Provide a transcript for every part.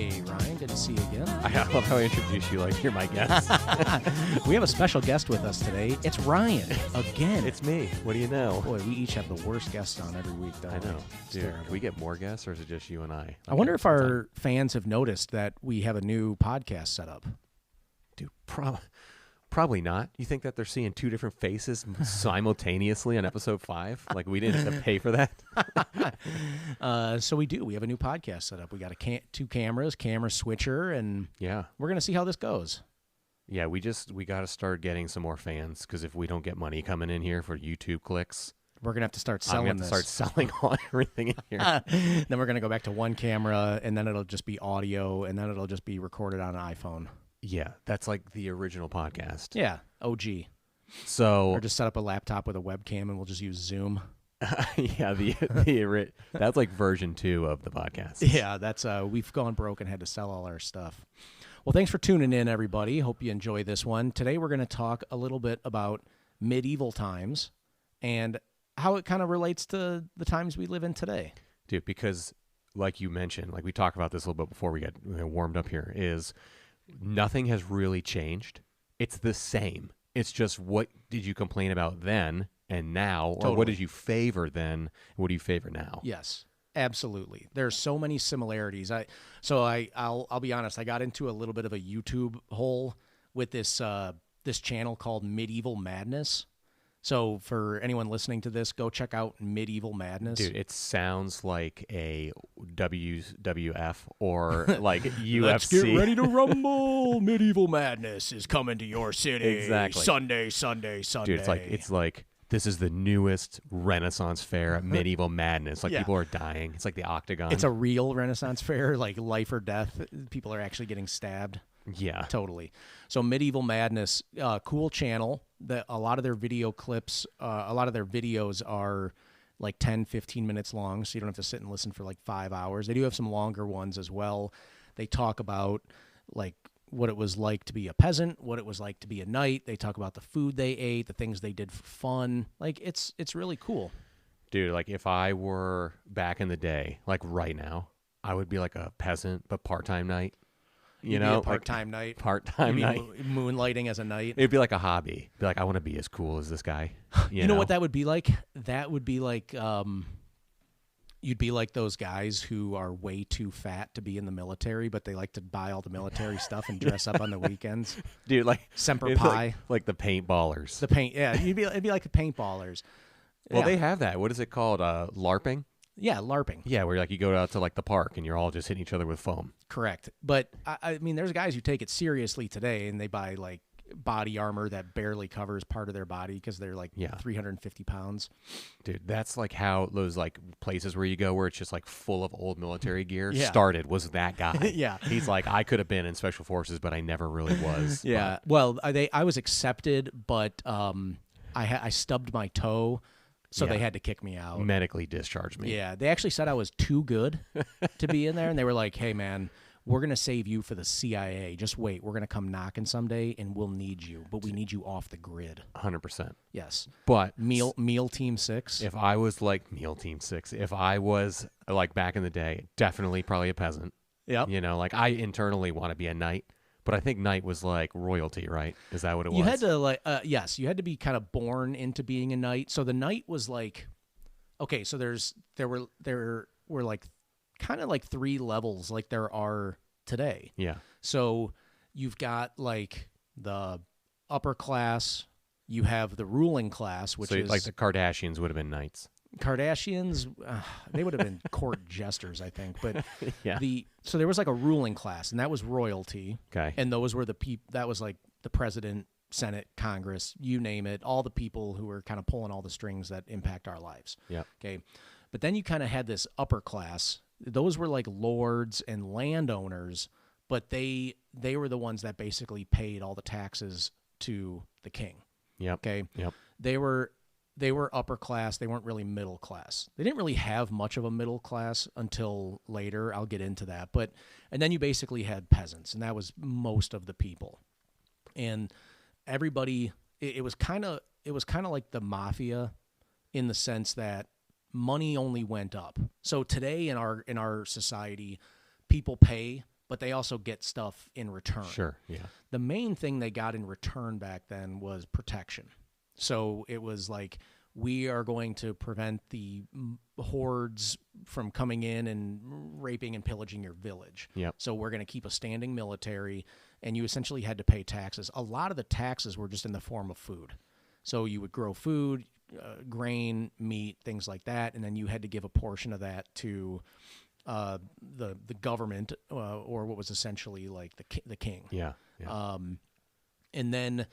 Hey, Ryan, good to see you again. I love how I introduce you like you're my guest. We have a special guest with us today. It's Ryan, again. It's me. What do you know? Boy, we each have the worst guests on every week, though. I know. It's Dude, terrible. can we get more guests, or is it just you and I? I wonder if our fans have noticed that we have a new podcast set up. Dude, probably not. You think that they're seeing two different faces simultaneously on episode 5? Like we didn't have to pay for that? So we do. We have a new podcast set up. We got two cameras, camera switcher, and Yeah. we're going to see how this goes. Yeah, we got to start getting some more fans, because if we don't get money coming in here for YouTube clicks, We're going to have to start I'm selling going to start selling all everything in here. Then we're going to go back to one camera, and then it'll just be audio, and then it'll just be recorded on an iPhone. Yeah, that's like the original podcast. Yeah, OG. So Or just set up a laptop with a webcam, and we'll just use Zoom. yeah, that's like version 2 of the podcast. Yeah, that's we've gone broke and had to sell all our stuff. Well, thanks for tuning in, everybody. Hope you enjoy this one. Today we're going to talk a little bit about medieval times and how it kind of relates to the times we live in today. Dude, because like you mentioned, like we talked about this a little bit before we got warmed up here, is nothing has really changed. It's the same. It's just what did you complain about then and now, or Totally. what did you favor then and what do you favor now? Yes, absolutely. There's so many similarities. I'll be honest. I got into a little bit of a YouTube hole with this channel called Medieval Madness. So for anyone listening to this, go check out Medieval Madness. Dude, it sounds like a WWF or like UFC. Let's get ready to rumble. Medieval Madness is coming to your city. Exactly. Sunday. Dude, it's like this is the newest Renaissance fair, Medieval Madness. Like Yeah. people are dying. It's like the Octagon. It's a real Renaissance fair, like life or death. People are actually getting stabbed. yeah. Totally. So Medieval Madness, cool channel. A lot of their video clips, a lot of their videos are like 10, 15 minutes long, so you don't have to sit and listen for like 5 hours. They do have some longer ones as well. They talk about like what it was like to be a peasant, what it was like to be a knight. They talk about the food they ate, the things they did for fun. Like it's really cool. Dude, like if I were back in the day, like right now, I would be like a peasant but part-time knight. You'd be a part-time like, knight. Part-time You'd be knight. moonlighting as a knight. It'd be like a hobby. Be like, I want to be as cool as this guy. You know what that would be like? That would be like you'd be like those guys who are way too fat to be in the military, but they like to buy all the military stuff and dress up on the weekends. Dude, like Semper it's Pi. like the paintballers. The paint, yeah. It'd be like the paintballers. Well, Yeah. they have that. What is it called? LARPing? Yeah, LARPing. Yeah, where like you go out to like the park and you're all just hitting each other with foam. Correct. But I mean, there's guys who take it seriously today, and they buy like body armor that barely covers part of their body because they're like 350 pounds. Dude, that's like how those like places where you go where it's just like full of old military gear Yeah. started, was that guy. Yeah. He's like, I could have been in special forces, but I never really was. Yeah. Well, I was accepted, but I stubbed my toe, so Yeah. they had to kick me out. But medically discharged me. Yeah, they actually said I was too good to be in there, and they were like, "Hey, man, we're gonna save you for the CIA. Just wait, we're gonna come knocking someday, and we'll need you, but we need you off the grid." 100%. Yes, But meal team 6. if I was like Meal Team 6, if I was like back in the day, definitely probably a peasant. Yep. You know, like I internally want to be a knight, but I think knight was like royalty, right? Is that what it was? You had to like, yes, you had to be kind of born into being a knight. So the knight was like, okay, so there were like kind of like 3 levels like there are today. Yeah. So you've got like the upper class, you have the ruling class, which So is like the Kardashians would have been knights. Kardashians. They would have been court jesters, I think. But Yeah. so there was like a ruling class, and that was royalty. Okay. And those were the people. That was like the president, Senate, Congress, you name it, all the people who were kind of pulling all the strings that impact our lives. Yeah. Okay. But then you kind of had this upper class. Those were like lords and landowners, but they were the ones that basically paid all the taxes to the king. Yep. Okay. Yep. They were upper class. They weren't really middle class. They didn't really have much of a middle class until later. I'll get into that. And then you basically had peasants, and that was most of the people. And everybody, it was kind of like the mafia in the sense that money only went up. So today in our society, people pay, but they also get stuff in return. Sure. Yeah. The main thing they got in return back then was protection. So it was like, we are going to prevent the hordes from coming in and raping and pillaging your village. Yep. So we're going to keep a standing military, and you essentially had to pay taxes. A lot of the taxes were just in the form of food. So you would grow food, grain, meat, things like that, and then you had to give a portion of that to the government, or what was essentially like the king. Yeah. Yeah. And then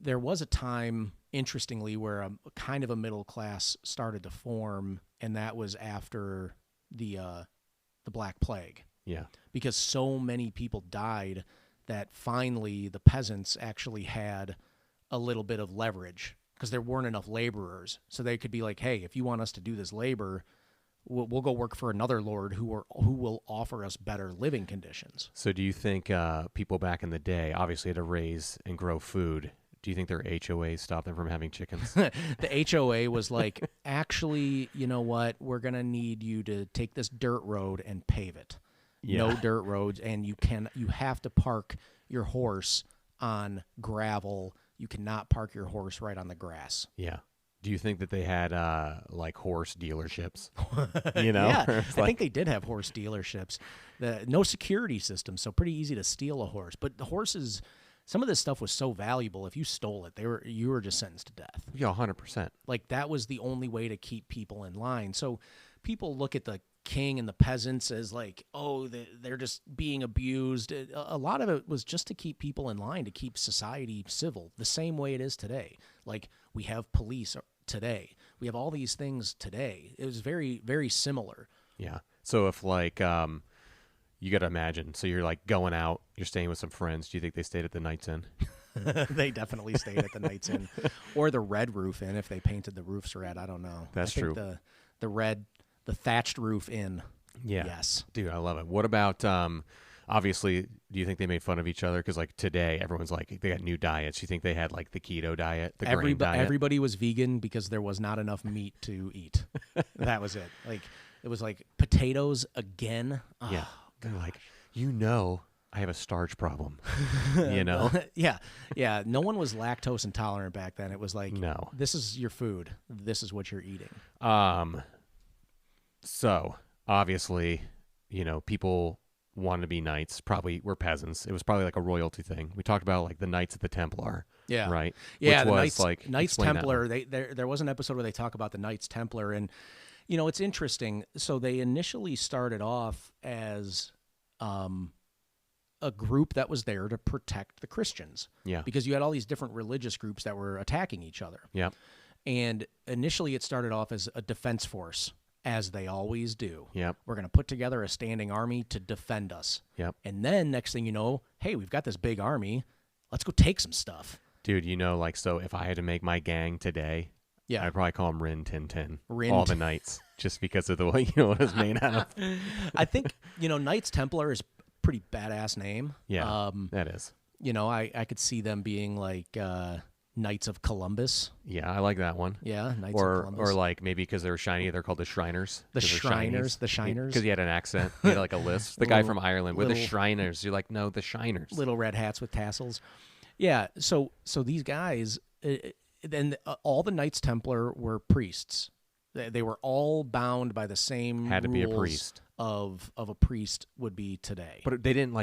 there was a time, interestingly, where a kind of a middle class started to form, and that was after the Black Plague. Yeah. Because so many people died that finally the peasants actually had a little bit of leverage, because there weren't enough laborers. So they could be like, hey, if you want us to do this labor, we'll go work for another lord who will offer us better living conditions. So do you think people back in the day obviously had to raise and grow food? Do you think their HOA stopped them from having chickens? The HOA was like, actually, you know what? We're going to need you to take this dirt road and pave it. Yeah. No dirt roads, and you have to park your horse on gravel. You cannot park your horse right on the grass. Yeah. Do you think that they had like horse dealerships? You know? Yeah, It's I think they did have horse dealerships. No security system, so pretty easy to steal a horse. But the horses, some of this stuff was so valuable. If you stole it, you were just sentenced to death. Yeah, 100%. Like, that was the only way to keep people in line. So people look at the king and the peasants as like, oh, they're just being abused. A lot of it was just to keep people in line, to keep society civil, the same way it is today. Like, we have police today. We have all these things today. It was very, very similar. Yeah. So if like you got to imagine, so you're like going out, you're staying with some friends. Do you think they stayed at the Knights Inn? They definitely stayed at the Knights Inn, or the Red Roof Inn if they painted the roofs red. I don't know. That's I think true. The thatched roof inn. Yeah. Yes. Dude, I love it. What about obviously, do you think they made fun of each other? Because like today, everyone's like, they got new diets. You think they had like the keto diet, the grain diet? Everybody was vegan because there was not enough meat to eat. That was it. Like, it was like potatoes again. Oh, Yeah. They're like, I have a starch problem. You know? Yeah. Yeah. No one was lactose intolerant back then. It was like, No. this is your food. This is what you're eating. So obviously, people wanted to be knights. Probably were peasants. It was probably like a royalty thing. We talked about like the Knights of the Templar. Yeah. Right. Yeah. Which The was Knights explain that Templar. one. There was an episode where they talk about the Knights Templar, and it's interesting. So they initially started off as a group that was there to protect the Christians. Yeah. Because you had all these different religious groups that were attacking each other. Yeah. And initially it started off as a defense force, as they always do. Yep. We're going to put together a standing army to defend us. Yep. And then next thing you know, hey, we've got this big army. Let's go take some stuff. Dude, like, so if I had to make my gang today, Yeah. I'd probably call them Rin Tin Tin. Rin all the Tin- knights, just because of the way, what it's made out of. I think, Knights Templar is a pretty badass name. Yeah, that is. I could see them being like Knights of Columbus. Yeah, I like that one. Yeah, Knights of Columbus. Or like maybe because they were shiny, they're called the Shriners. The Shriners. Because he had an accent. He had like a lisp. The guy from Ireland. We're the little- Shriners. You're like, no, the Shiners. Little red hats with tassels. Yeah, so these guys, then all the Knights Templar were priests. They were all bound by the same Had to be a rules priest. of a priest would be today. But they didn't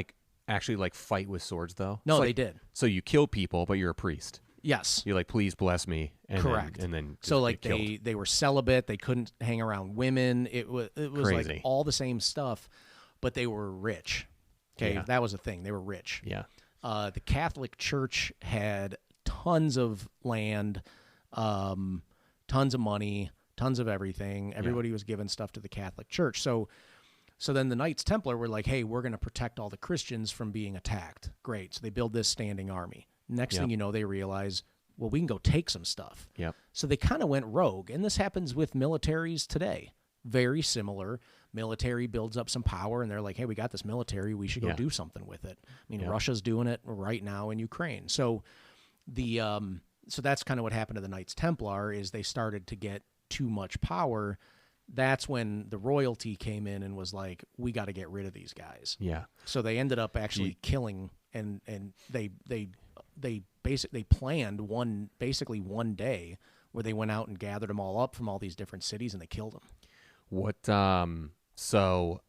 actually fight with swords though. No, It's they like- did. So you kill people, but you're a priest. Yes. You're like, please bless me. And Correct. Then So just like get killed. they were celibate. They couldn't hang around women. It was Crazy. like all the same stuff, but they were rich. Okay, Yeah. that was the thing. They were rich. Yeah. The Catholic Church had tons of land, tons of money, tons of everything. Everybody was giving stuff to the Catholic Church. So then the Knights Templar were like, hey, we're going to protect all the Christians from being attacked. Great. So they build this standing army. Next thing you know, they realize, well, we can go take some stuff. Yep. So they kind of went rogue. And this happens with militaries today. Very similar. Military builds up some power, and they're like, hey, we got this military. We should go do something with it. I mean, Russia's doing it right now in Ukraine. So so that's kind of what happened to the Knights Templar is they started to get too much power. that's when the royalty came in and was like, we got to get rid of these guys. Yeah. So they ended up actually killing, and they basically planned basically one day where they went out and gathered them all up from all these different cities and they killed them. What so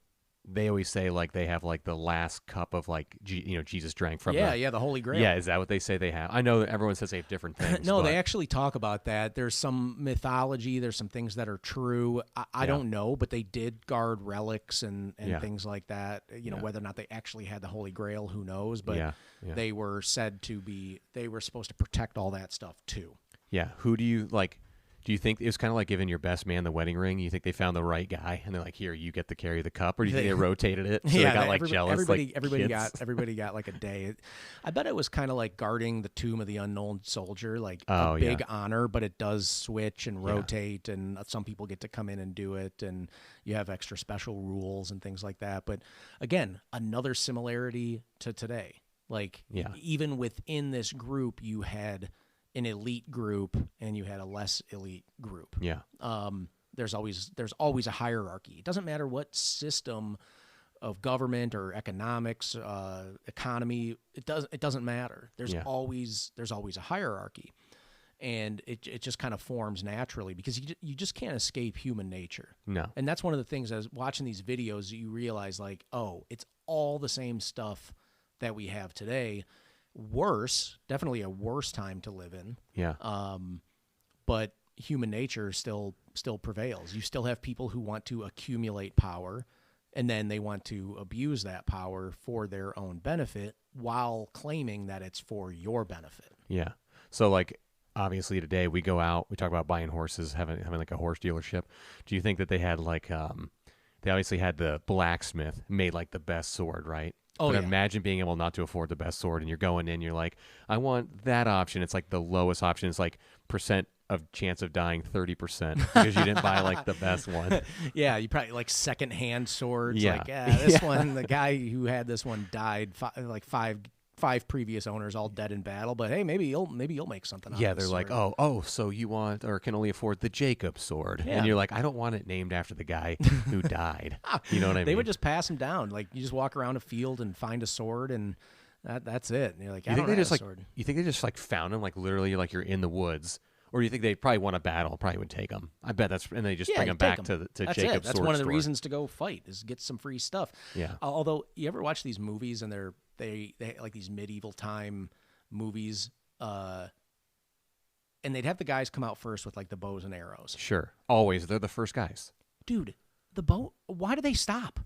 they always say like they have like the last cup of like Jesus drank from the Holy Grail. Yeah, is that what they say they have? I know that everyone says they have different things. No, but they actually talk about that. There's some mythology, there's some things that are true. I don't know, but they did guard relics and things like that. Whether or not they actually had the Holy Grail, who knows, but they were said to be, they were supposed to protect all that stuff too. Yeah, who do you like? Do you think it was kind of like giving your best man the wedding ring? You think they found the right guy and they're like, "Here, you get to carry the cup," or do you think they rotated it? So they got like jealous. Everybody got like a day. I bet it was kind of like guarding the tomb of the unknown soldier, like a big honor, but it does switch and rotate, and some people get to come in and do it, and you have extra special rules and things like that. But again, another similarity to today. Like even within this group, you had an elite group and you had a less elite group. Yeah. There's always a hierarchy. It doesn't matter what system of government or economics, economy. It doesn't matter. There's always a hierarchy, and it just kind of forms naturally because you just can't escape human nature. No. And that's one of the things as watching these videos, you realize like, oh, it's all the same stuff that we have today. Worse, definitely a worse time to live in. Yeah. But human nature still prevails. You still have people who want to accumulate power, and then they want to abuse that power for their own benefit while claiming that it's for your benefit. Yeah. So like obviously today we go out, we talk about buying horses, having like a horse dealership. Do you think that they had like they obviously had the blacksmith made like the best sword, right? Oh, but imagine being able not to afford the best sword, and you're going in, you're like, I want that option. It's like the lowest option. It's like percent of chance of dying 30% because you didn't buy like the best one. Yeah, you probably like secondhand swords. Yeah. Like, this one, the guy who had this one died. Five previous owners all dead in battle, but hey, maybe you'll make something out of Yeah, this they're like, sword. oh, so you want or can only afford the Jacob sword. Yeah. And you're like, I don't want it named after the guy who died. You know what I mean? They would just pass them down. Like you just walk around a field and find a sword and that's it. And you're like, I don't have a sword. You think they just like found him like literally like you're in the woods? Or do you think they probably won a battle, probably would take them? I bet that's, and they just bring them back to that's Jacob's it. That's sword one of the store. reasons to go fight is get some free stuff. Yeah. Although you ever watch these movies and they like these medieval time movies, and they'd have the guys come out first with like the bows and arrows. Sure. Always. They're the first guys. Dude, why do they stop?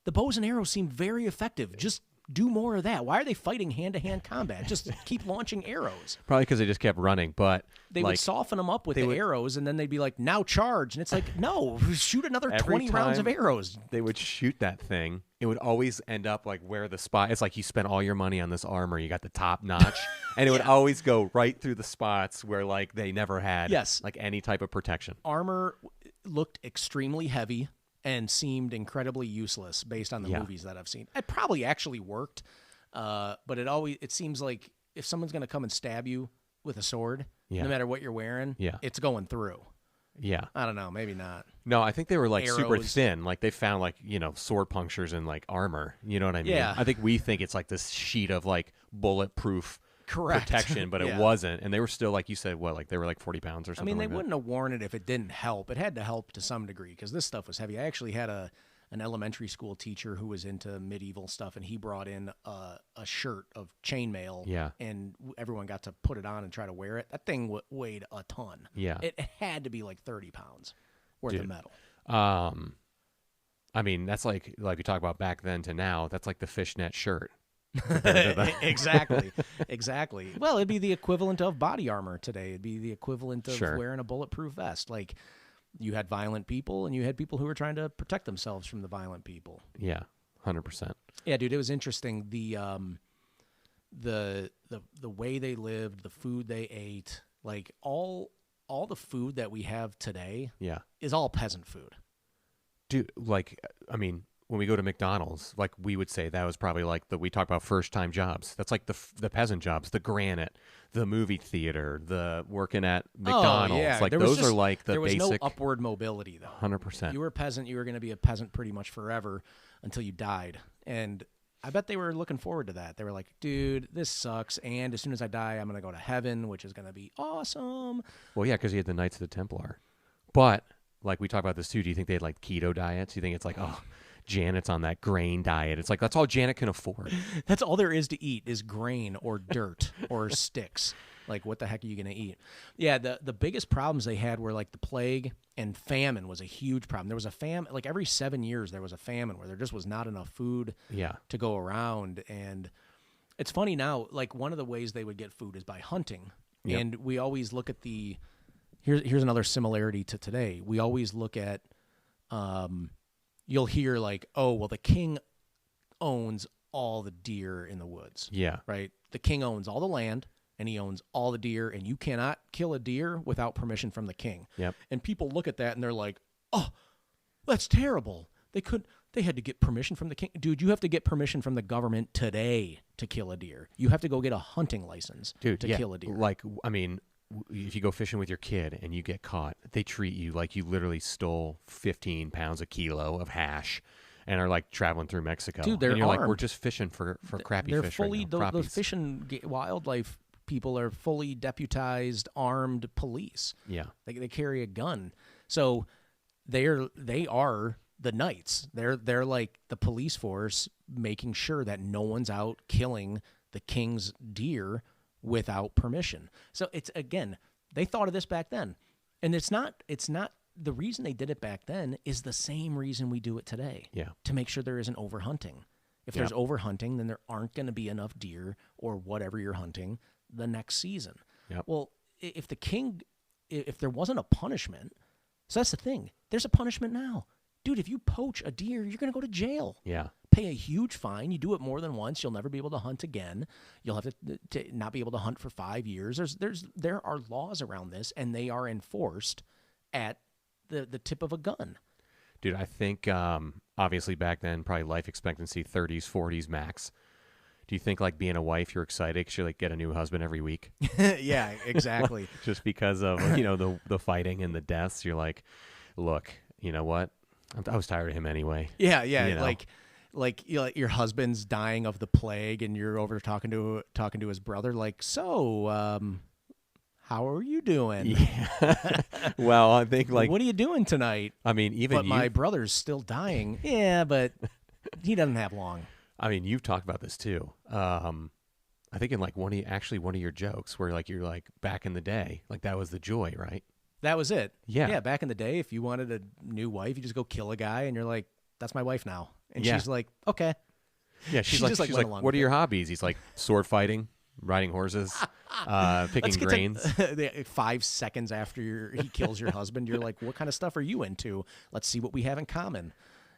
The bows and arrows seem very effective. Just do more of that. Why are they fighting hand-to-hand combat? Just keep launching arrows. Probably because they just kept running, but they would soften them up with the arrows, and then they'd be like, now charge. And it's like, no, shoot another 20 rounds of arrows. They would shoot that thing. It would always end up like where the spot, it's like you spent all your money on this armor. You got the top notch, and it would always go right through the spots where like they never had like any type of protection. Armor looked extremely heavy and seemed incredibly useless based on the movies that I've seen. It probably actually worked, but it seems like if someone's going to come and stab you with a sword, no matter what you're wearing, it's going through. Yeah. I don't know, maybe not. No, I think they were like arrows. Super thin. Like they found like, sword punctures in like armor. You know what I mean? Yeah. I think we think it's like this sheet of like bulletproof protection, but it wasn't. And they were still, like you said, they were like 40 pounds or something. I mean, they like wouldn't have worn it if it didn't help. It had to help to some degree because this stuff was heavy. I actually had an elementary school teacher who was into medieval stuff, and he brought in a shirt of chainmail. Yeah. And everyone got to put it on and try to wear it. That thing weighed a ton. Yeah. It had to be like 30 pounds worth of metal. I mean, that's like we talk about back then to now. That's like the fishnet shirt. Exactly. Well, it'd be the equivalent of body armor today. It'd be the equivalent of wearing a bulletproof vest. Like you had violent people and you had people who were trying to protect themselves from the violent people. Yeah, 100%. Yeah, dude, it was interesting. The way they lived, the food they ate, like all the food that we have today is all peasant food. Dude, like, I mean, when we go to McDonald's, like we would say that was probably like we talk about first time jobs. That's like the peasant jobs, the granite, the movie theater, the working at McDonald's. Oh, yeah. Like There was those just- are like the there was basic no upward mobility, though. 100%. You were a peasant. You were going to be a peasant pretty much forever until you died. And I bet they were looking forward to that. They were like, dude, this sucks. And as soon as I die, I'm going to go to heaven, which is going to be awesome. Well, yeah, because you had the Knights of the Templar. But like we talk about this too. Do you think they had like keto diets? Do you think it's like, oh, Janet's on that grain diet? It's like that's all Janet can afford. That's all there is to eat is grain or dirt or sticks. Like, what the heck are you going to eat? Yeah, the biggest problems they had were like the plague and famine was a huge problem. There was a famine, like every 7 years there was a famine where there just was not enough food Yeah. to go around. And it's funny now, like one of the ways they would get food is by hunting. Yep. And we always look at here's another similarity to today. We always look at, you'll hear like, oh, well, the king owns all the deer in the woods, Yeah. right? The king owns all the land and he owns all the deer, and you cannot kill a deer without permission from the king. Yep. And people look at that and they're like, oh, that's terrible. They had to get permission from the king. Dude, you have to get permission from the government today to kill a deer. You have to go get a hunting license to kill a deer. Like, I mean, if you go fishing with your kid and you get caught, they treat you like you literally stole 15 pounds a kilo of hash and are like traveling through Mexico. Dude, they're and you're like, armed. we're just fishing for crappy They're fish fully right now. the Crappies. fish and wildlife people are fully deputized armed police. Yeah. They carry a gun. So they are the knights. They're like the police force making sure that no one's out killing the king's deer without permission. So it's, again, they thought of this back then. And it's not the reason they did it back then is the same reason we do it today. Yeah. To make sure there isn't overhunting. If Yeah. there's overhunting, then there aren't going to be enough deer or whatever you're hunting the next season. Yep. Well, if there wasn't a punishment, so that's the thing. There's a punishment now. Dude, if you poach a deer, you're going to go to jail. Yeah. Pay a huge fine. You do it more than once, you'll never be able to hunt again. You'll have to not be able to hunt for 5 years. There are laws around this, and they are enforced at the tip of a gun. Dude, I think obviously back then, probably life expectancy 30s, 40s max. Do you think like being a wife, you're excited because you like get a new husband every week? Yeah, exactly. Just because of the fighting and the deaths, you're like, look, you know what? I was tired of him anyway. Yeah, You know? like your husband's dying of the plague, and you're over talking to his brother. Like, so, how are you doing? Yeah. Well, I think like, what are you doing tonight? I mean, even But my brother's still dying. Yeah, but he doesn't have long. I mean, you've talked about this too. I think in like one of your jokes where like you're like back in the day, like that was the joy, right? That was it. Yeah. Yeah, back in the day, if you wanted a new wife, you just go kill a guy, and you're like, that's my wife now. And Yeah. she's like, okay. Yeah, She she's just, like, like, went along what with are your hobbies? He's like sword fighting, riding horses, picking Let's get grains. to 5 seconds after he kills your husband, you're like, what kind of stuff are you into? Let's see what we have in common.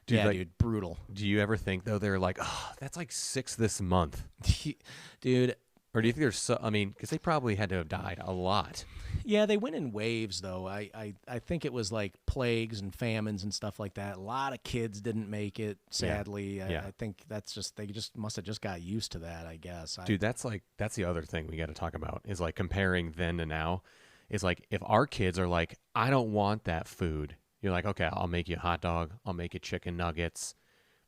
Dude, yeah, like- dude, brutal. Do you ever think though they're like, oh, that's like 6 this month, Dude, or do you think there's so? I mean, because they probably had to have died a lot. yeah, they went in waves, though. I think it was like plagues and famines and stuff like that. A lot of kids didn't make it, sadly. Yeah. I think that's just, they just must have just got used to that, I guess. Dude, that's the other thing we got to talk about is like comparing then to now. Is like if our kids are like, I don't want that food. You're like, okay, I'll make you a hot dog. I'll make you chicken nuggets.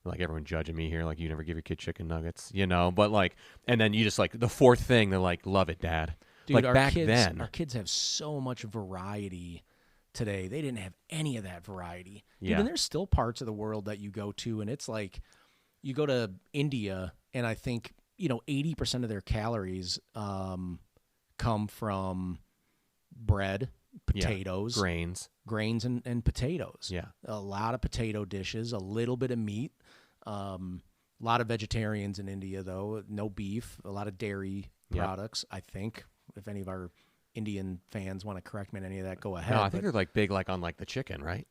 Like everyone judging me here, like you never give your kid chicken nuggets, But like, and then you just like the fourth thing, they're like, love it, Dad. Dude, like our back kids, then, our kids have so much variety today. They didn't have any of that variety. Dude, Yeah. and there's still parts of the world that you go to, and it's like you go to India, and I think 80% of their calories come from bread, potatoes, grains. and potatoes. Yeah. A lot of potato dishes, a little bit of meat. A lot of vegetarians in India, though. No beef. A lot of dairy Yeah. products, I think. If any of our Indian fans want to correct me on any of that, go ahead. No, I think they're like big, like on like the chicken, right?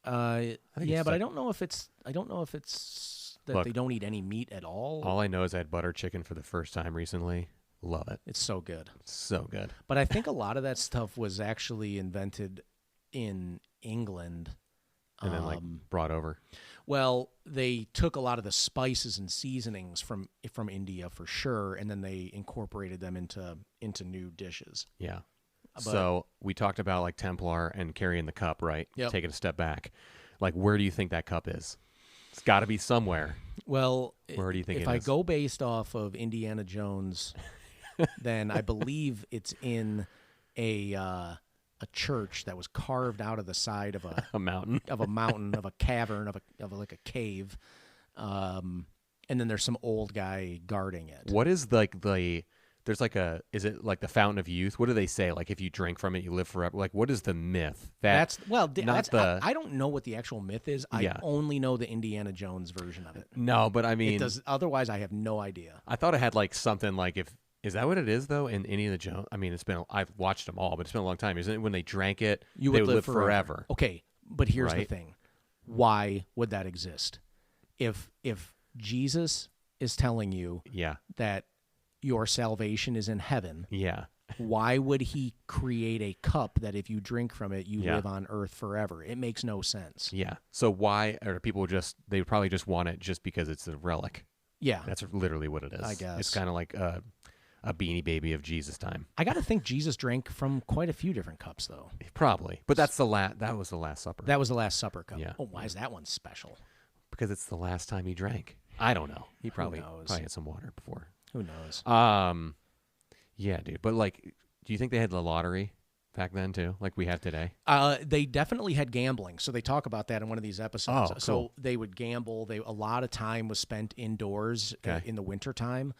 yeah, it's but like- I don't know if it's that Look, they don't eat any meat at all. All I know is I had butter chicken for the first time recently. Love it. It's so good. So good. But I think a lot of that stuff was actually invented in England. and then like brought over. Well, they took a lot of the spices and seasonings from India for sure, and then they incorporated them into new dishes. Yeah. So we talked about like Templar and carrying the cup, right? Yep. Taking a step back. Like, where do you think that cup is? It's got to be somewhere. Well, Where do you think if it I is? go based off of Indiana Jones, then I believe it's in a church that was carved out of the side of A mountain. a mountain, of a cavern, of like a cave, and then there's some old guy guarding it. What is like there's like is it like the fountain of youth? What do they say? Like, if you drink from it, you live forever. Like, what is the myth? I don't know what the actual myth is. I Yeah. only know the Indiana Jones version of it. No, but I It mean, does. Otherwise, I have no idea. I thought it had like something like is that what it is though in Indiana Jones? I mean, I've watched them all, but it's been a long time. Isn't it when they drank it, they would live forever? Okay, but here's the Right? thing: why would that exist? If Jesus is telling you Yeah, that your salvation is in heaven, yeah, why would he create a cup that if you drink from it, you Yeah. live on earth forever? It makes no sense. yeah. So why are people they would probably just want it just because it's a relic? Yeah. That's literally what it is. I guess. It's kind of like a Beanie Baby of Jesus time. I got to think Jesus drank from quite a few different cups, though. Probably, but that was the Last Supper. That was the Last Supper cup. Yeah. Oh, why is that one special? Because it's the last time he drank. I don't know. He probably knows? had some water before. Who knows? Yeah, dude. But like, do you think they had the lottery back then too, like we have today? They definitely had gambling, so they talk about that in one of these episodes. Oh, cool. So they would gamble. A lot of time was spent indoors in the wintertime.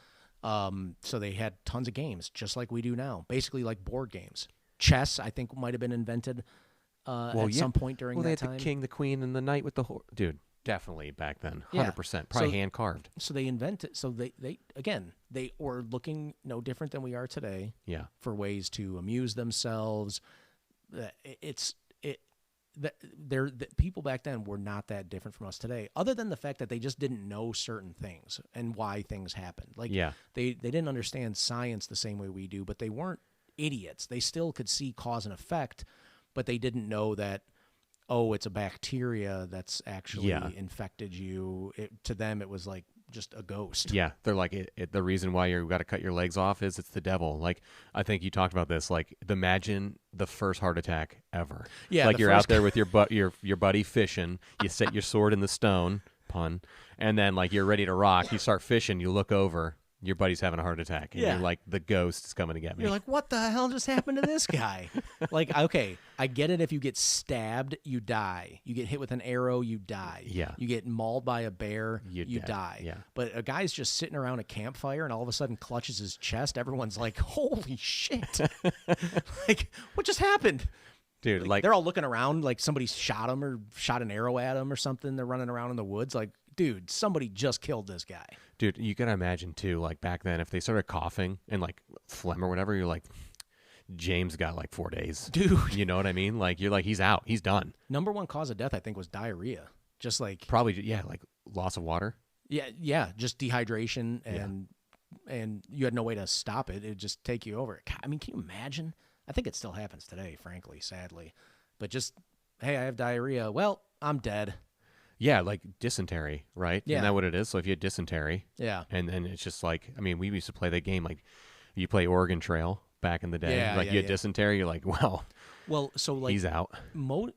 So they had tons of games, just like we do now, basically like board games. Chess, I think, might have been invented some point during they that had time. the king, the queen, and the knight with the horse. Dude, definitely back then, 100%. Yeah. Probably So- hand carved. So they invented. So they were looking no different than we are today Yeah, for ways to amuse themselves. The people back then were not that different from us today, other than the fact that they just didn't know certain things and why things happened. Like, Yeah. they didn't understand science the same way we do, but they weren't idiots. They still could see cause and effect, but they didn't know that, oh, it's a bacteria that's actually Yeah. infected you. To them, it was like just a ghost. yeah. They're like, the reason why you've got to cut your legs off is it's the devil. Like, I think you talked about this. Like, imagine the first heart attack ever. Yeah, like the you're first- out there with your buddy fishing. You set your sword in the stone, pun, and then like you're ready to rock. You start fishing. You look over. Your buddy's having a heart attack, and Yeah. you're like, the ghost is coming to get me. You're like, what the hell just happened to this guy? Like, okay, I get it. If you get stabbed, you die. You get hit with an arrow, you die. Yeah. You get mauled by a bear, You're you dead. die. Yeah. But a guy's just sitting around a campfire and all of a sudden clutches his chest. Everyone's like, holy shit. Like, what just happened? Dude, like They're all looking around like somebody shot him or shot an arrow at him or something. They're running around in the woods like, dude, somebody just killed this guy. dude, you can imagine too, like back then, if they started coughing and like phlegm or whatever, you're like, James got like 4 days. Dude. You know what I mean? Like, you're like, he's out. He's done. Number one cause of death, I think, was diarrhea. Just like, Probably, yeah, like loss of water. yeah, just dehydration and you had no way to stop it. It'd just take you over. God, I mean, can you imagine? I think it still happens today, frankly, sadly. But just, hey, I have diarrhea. Well, I'm dead. Yeah, like dysentery, right? Yeah. Isn't that what it is? So if you had dysentery, Yeah. and then it's just like, I mean, we used to play that game, like you play Oregon Trail back in the day. Yeah, like yeah, you had yeah. dysentery, you're like, well, Well, so like he's out.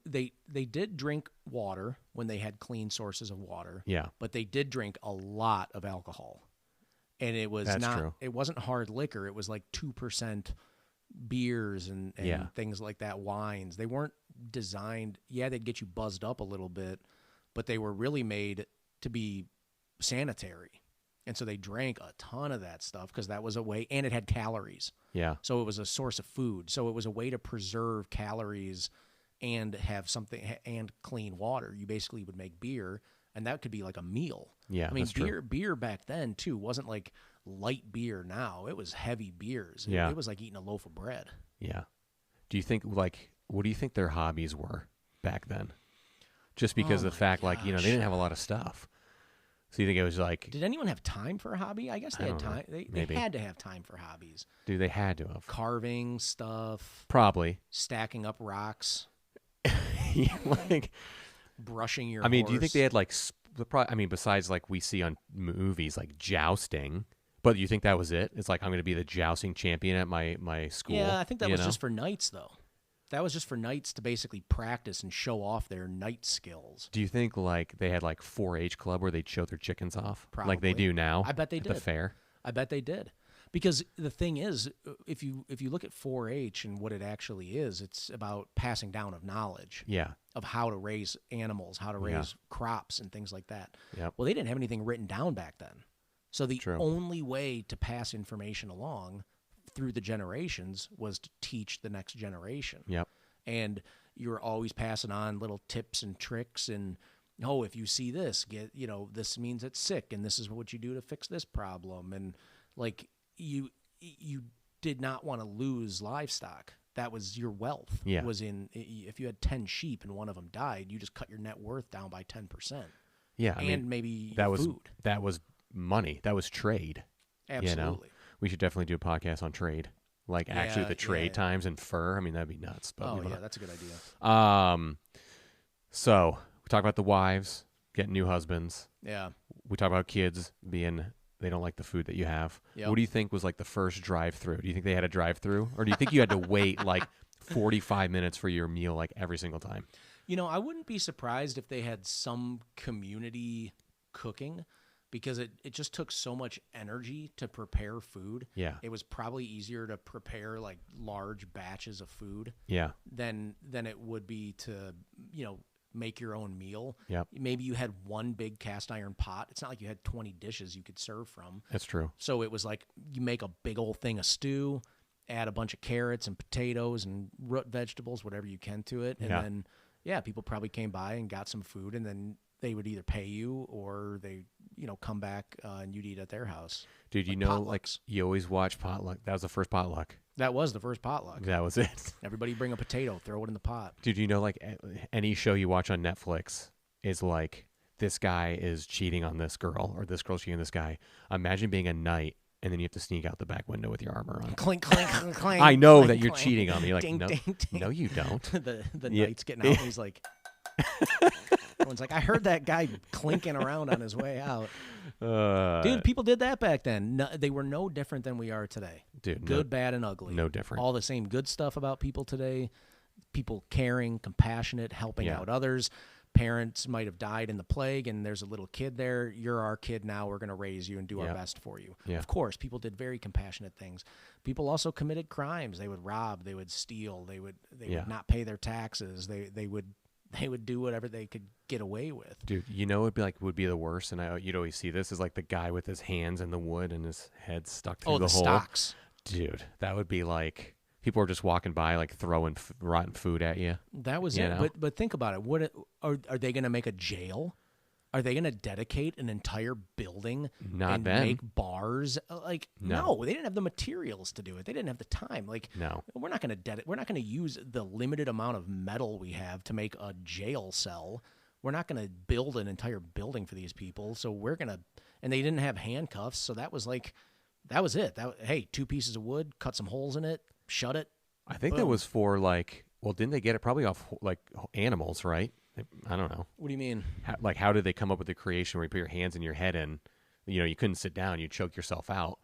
they did drink water when they had clean sources of water. Yeah. But they did drink a lot of alcohol. And it was That's true. it wasn't hard liquor. It was like 2% beers and Yeah. things like that, wines. They weren't designed, they'd get you buzzed up a little bit, but they were really made to be sanitary. And so they drank a ton of that stuff because that was a way, and it had calories. Yeah. So it was a source of food. So it was a way to preserve calories and have something and clean water. You basically would make beer, and that could be like a meal. Yeah, I mean, that's true. beer back then too wasn't like light beer now. It was heavy beers. Yeah. It was like eating a loaf of bread. Yeah. Do you think, like, what do you think their hobbies were back then? Just because Oh of the my fact, like, you know, they didn't gosh. have a lot of stuff. So you think it was like, Did anyone have time for a hobby? I guess they I had don't know. time. They Maybe. had to have time for hobbies. dude, they had to have. Carving stuff, Probably. stacking up rocks. Yeah, like, brushing your I mean, horse. do you think they had like, I mean, besides like we see on movies like jousting, but you think that was it? It's like, I'm going to be the jousting champion at my school. Yeah, I think that you was know? just for knights, though. That was just for knights to basically practice and show off their knight skills. Do you think like they had like 4-H club where they'd show their chickens off, like they Probably. do now? I bet they at the did. fair. I bet they did. Because the thing is, if you look at 4-H and what it actually is, it's about passing down of knowledge Yeah. of how to raise animals, how to raise crops and things like that. Yep. Well, they didn't have anything written down back then. So the True. only way to pass information along through the generations was to teach the next generation. Yep. And you're always passing on little tips and tricks and, oh, if you see this, this means it's sick and this is what you do to fix this problem. And like you did not want to lose livestock. That was your wealth. Yeah. If you had 10 sheep and one of them died, you just cut your net worth down by 10%. Yeah. I And mean, maybe that was food. that was money. That was trade. Absolutely. You know? We should definitely do a podcast on trade. Like actually the trade times and fur. I mean, that'd be nuts. But Oh, we yeah, won't. that's a good idea. So we talk about the wives getting new husbands. Yeah. We talk about kids being they don't like the food that you have. Yep. What do you think was like the first drive-through? Do you think they had a drive-through, or do you think you had to wait like 45 minutes for your meal like every single time? I wouldn't be surprised if they had some community cooking because it just took so much energy to prepare food. Yeah. It was probably easier to prepare like large batches of food Yeah. than it would be to, make your own meal. Yep. Maybe you had one big cast iron pot. It's not like you had 20 dishes you could serve from. That's true. So it was like you make a big old thing of stew, add a bunch of carrots and potatoes and root vegetables, whatever you can to it. And then, people probably came by and got some food, and then they would either pay you or they, come back and you'd eat at their house. Dude, Like like potlucks. you always watch potluck. That was the first potluck. That was the first potluck. That was it. Everybody bring a potato, throw it in the pot. Dude, like any show you watch on Netflix is like this guy is cheating on this girl or this girl's cheating on this guy. Imagine being a knight and then you have to sneak out the back window with your armor on. Clink, clink, clink, clink. I know clink, that you're clink. cheating on me. You're like, Ding, no, ding, ding. no, you don't. the Yeah. knight's getting out, and he's like, everyone's like, I heard that guy clinking around on his way out. Dude, people did that back then. No, they were no different than we are today. Dude, Good, bad, and ugly. no different. All the same good stuff about people today. People caring, compassionate, helping Yeah. out others. Parents might have died in the plague, and there's a little kid there. You're our kid now. We're going to raise you and do our Yeah. best for you. Yeah. Of course, people did very compassionate things. People also committed crimes. They would rob. They would steal. They would not pay their taxes. They would do whatever they could get away with. Dude, would be the worst, and you'd always see this is like the guy with his hands in the wood and his head stuck through the hole. stocks. Dude, that would be like people are just walking by like throwing rotten food at you. That was You it. know? But think about it. Are they going to make a jail? Are they going to dedicate an entire building Not and then. make bars? Like No. no, they didn't have the materials to do it. They didn't have the time. Like No. we're not going to use the limited amount of metal we have to make a jail cell. We're not going to build an entire building for these people. So and they didn't have handcuffs. So that was it. Hey, 2 pieces of wood, cut some holes in it, shut it. I think that Boom. was for like, well, didn't they get it probably off like animals, right? I don't know. What do you mean? How did they come up with the creation where you put your hands in your head and, you couldn't sit down, you choke yourself out.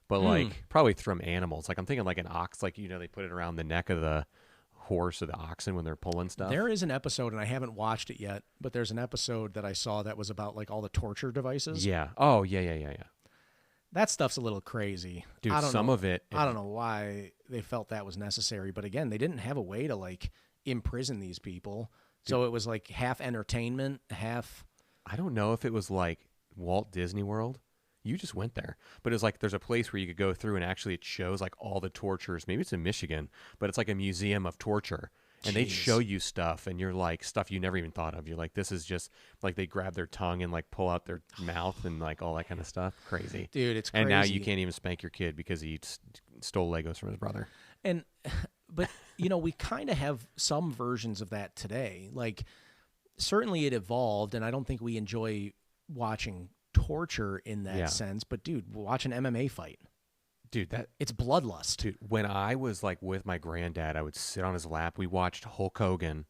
But like probably from animals. Like I'm thinking like an ox, like, they put it around the neck of the horse or the oxen when they're pulling stuff. There is an episode, and I haven't watched it yet, but there's an episode that I saw that was about like all the torture devices. Yeah. Oh, yeah. That stuff's a little crazy. Dude, I don't some know, of it. I don't know why they felt that was necessary, but again, they didn't have a way to like imprison these people. So it was like half entertainment, half. I don't know if it was like Walt Disney World. You just went there. But it's like there's a place where you could go through and actually it shows like all the tortures. Maybe it's in Michigan, but it's like a museum of torture. And they Jeez. show you stuff and you're like stuff you never even thought of. You're like, this is just like they grab their tongue and like pull out their mouth and like all that kind of stuff. Crazy. Dude, it's crazy. And now you can't even spank your kid because he stole Legos from his brother. And, but, we kind of have some versions of that today. Like, certainly it evolved, and I don't think we enjoy watching torture in that sense. But, dude, watch an MMA fight. Dude, It's bloodlust. Dude, when I was like with my granddad, I would sit on his lap. We watched Hulk Hogan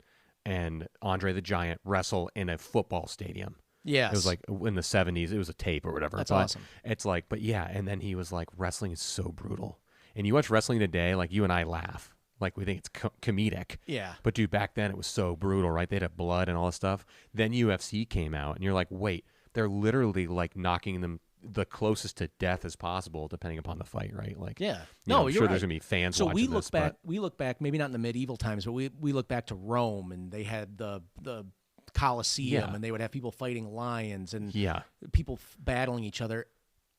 and Andre the Giant wrestle in a football stadium. Yes. It was like in the 70s. It was a tape or whatever. That's but awesome. It's like, but yeah. And then he was like, wrestling is so brutal. And you watch wrestling today, like you and I laugh. Like we think it's comedic. Yeah. But dude, back then it was so brutal, right? They had blood and all this stuff. Then UFC came out and you're like, wait, they're literally like knocking them the closest to death as possible, depending upon the fight, right? Like, Yeah. no, I'm you're sure right. there's gonna be fans. So watching we look back, maybe not in the medieval times, but we look back to Rome, and they had the Colosseum, Yeah. and they would have people fighting lions and Yeah, people battling each other.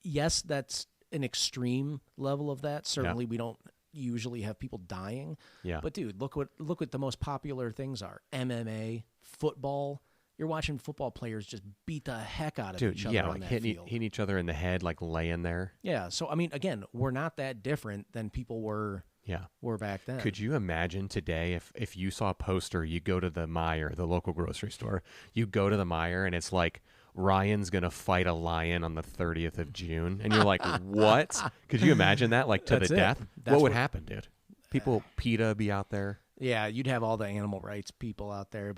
Yes, that's an extreme level of that. Certainly, we don't usually have people dying. yeah. But dude, look what the most popular things are: MMA, football. You're watching football players just beat the heck out of Dude, each other yeah, on like that hitting field. each other in the head, like laying there. Yeah. So I mean, again, we're not that different than people were Yeah. back then. Could you imagine today if you saw a poster, you go to the Meijer, the local grocery store, you go to the Meijer and it's like Ryan's going to fight a lion on the 30th of June. And you're like, what? Could you imagine that? Like to That's the it. death? That's What would what- happen, dude? People, PETA be out there. Yeah, you'd have all the animal rights people out there,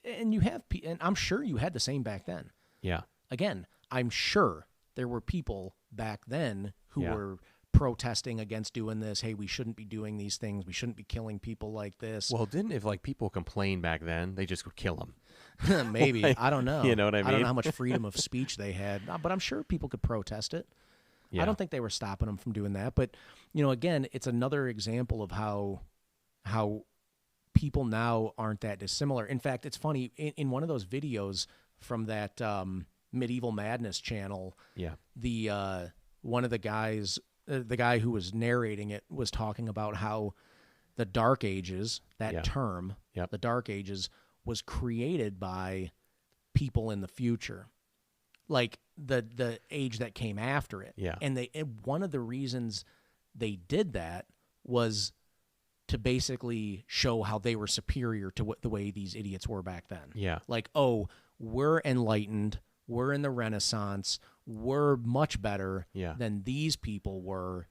and you have, and I'm sure you had the same back then. Yeah. Again, I'm sure there were people back then who Yeah. were protesting against doing this. Hey, we shouldn't be doing these things. We shouldn't be killing people like this. Well, if like people complained back then, they just would kill them. Maybe. like, I don't know. you know what I I don't mean? know how much freedom of speech they had, but I'm sure people could protest it. Yeah. I don't think they were stopping them from doing that. But, again, it's another example of how people now aren't that dissimilar. In fact, it's funny. In one of those videos from that Medieval Madness channel, Yeah. the one of the guys, the guy who was narrating it, was talking about how the Dark Ages, that Yeah. term, Yep. the Dark Ages, was created by people in the future, like the age that came after it. Yeah. And one of the reasons they did that was to basically show how they were superior to the way these idiots were back then. Yeah. Like, oh, we're enlightened, we're in the Renaissance, we're much better Yeah. than these people were.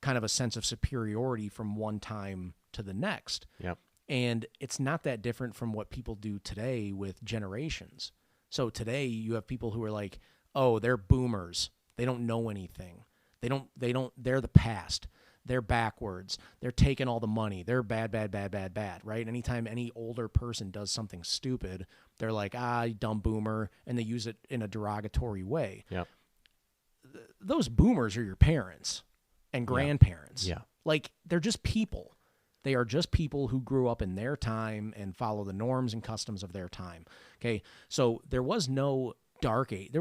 Kind of a sense of superiority from one time to the next. Yep. And it's not that different from what people do today with generations. So today you have people who are like, oh, they're boomers. They don't know anything. They're the past. They're backwards. They're taking all the money. They're bad, right? Anytime any older person does something stupid, they're like, you dumb boomer, and they use it in a derogatory way. Yep. Those boomers are your parents and grandparents. Yeah. Like, they're just people. They are just people who grew up in their time and follow the norms and customs of their time. Okay, so there was no dark age.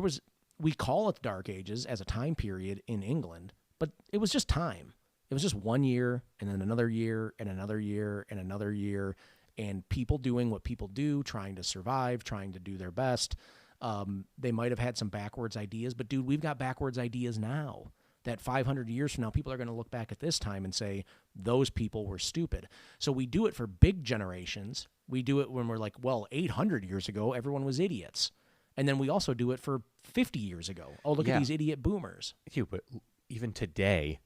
We call it the Dark Ages as a time period in England, but it was just time. It was just 1 year and then another year and another year and another year, and people doing what people do, trying to survive, trying to do their best. They might have had some backwards ideas, but dude, we've got backwards ideas now. That 500 years from now, people are going to look back at this time and say, those people were stupid. So we do it for big generations. We do it when we're like, well, 800 years ago, everyone was idiots. And then we also do it for 50 years ago. Oh, look at these idiot boomers. But even today,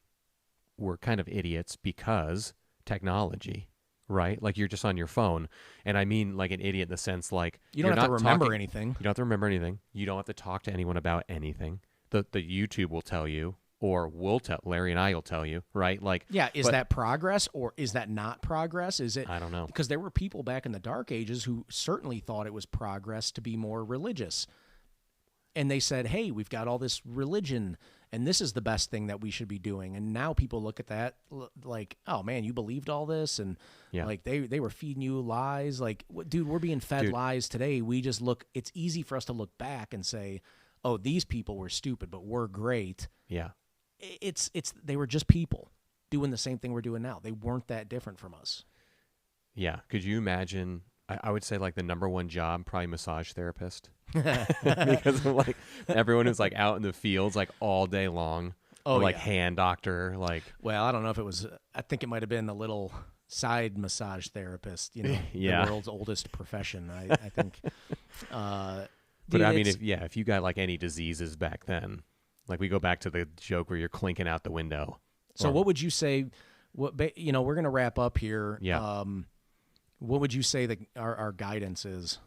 we're kind of idiots because technology, right? Like you're just on your phone. And I mean like an idiot in the sense like You don't you're have to not remember talking- anything. You don't have to remember anything. You don't have to talk to anyone about anything. The YouTube will tell you, or we'll tell Larry and I will tell you, right? Like, Yeah, is but- that progress or is that not progress? Is it? I don't know. Because there were people back in the Dark Ages who certainly thought it was progress to be more religious. And they said, hey, we've got all this religion, and this is the best thing that we should be doing. And now people look at that like, oh, man, you believed all this? And Yeah. like they were feeding you lies. Like, dude, we're being fed lies today. We just it's easy for us to look back and say, oh, these people were stupid, but we're great. Yeah. They were just people doing the same thing we're doing now. They weren't that different from us. Yeah. Could you imagine? I would say like the number one job, probably massage therapist, because of like everyone who's like out in the fields like all day long. Oh, or like yeah. hand doctor, like Well, I don't know if it was. I think it might have been a little side massage therapist. Yeah. The world's oldest profession. I think. But Dude, I mean, it's- if you got like any diseases back then, like we go back to the joke where you're clinking out the window. So Or- what would you say? We're going to wrap up here. Yeah. What would you say that our guidance is?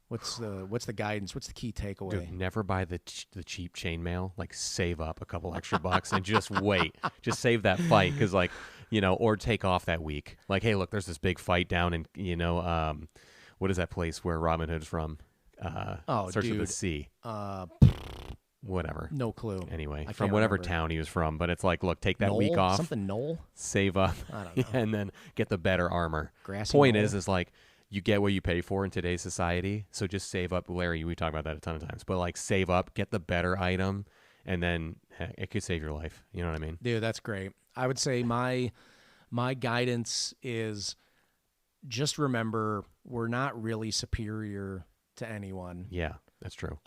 What's the guidance? What's the key takeaway? Dude, never buy the cheap chainmail. Like, save up a couple extra bucks and just wait. Just save that fight, because, like, you know, or take off that week. Like, hey, look, there's this big fight down in, you know, what is that place where Robin Hood's from? Search of the Sea. Whatever. No clue. Anyway, I from can't whatever remember. town he was from. But it's like, look, take that Knoll? week off. Something Knoll? Save up. I don't know. And then get the better armor. Grassy Point Knoll? is like, you get what you pay for in today's society. So just save up. Larry, we talk about that a ton of times. But, like, save up, get the better item, and then heck, it could save your life. You know what I mean? Dude, that's great. I would say my guidance is just remember we're not really superior to anyone. Yeah, that's true.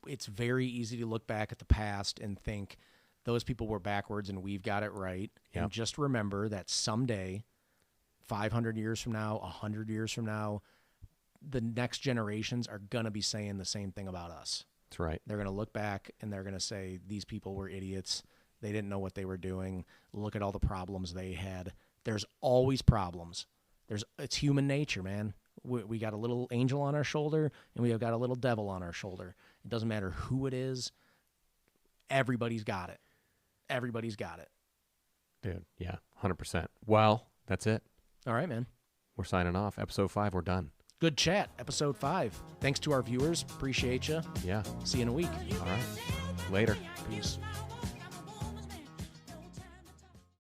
It's very easy to look back at the past and think those people were backwards and we've got it right. Yep. And just remember that someday, 500 years from now, 100 years from now, the next generations are going to be saying the same thing about us. That's right. They're going to look back and they're going to say, these people were idiots. They didn't know what they were doing. Look at all the problems they had. There's always problems. It's human nature, man. We got a little angel on our shoulder and we have got a little devil on our shoulder. It doesn't matter who it is. Everybody's got it. Everybody's got it. Dude, yeah, 100%. Well, that's it. All right, man. We're signing off. Episode 5, we're done. Good chat. Episode 5. Thanks to our viewers. Appreciate you. Yeah. See you in a week. All right. Later. Peace.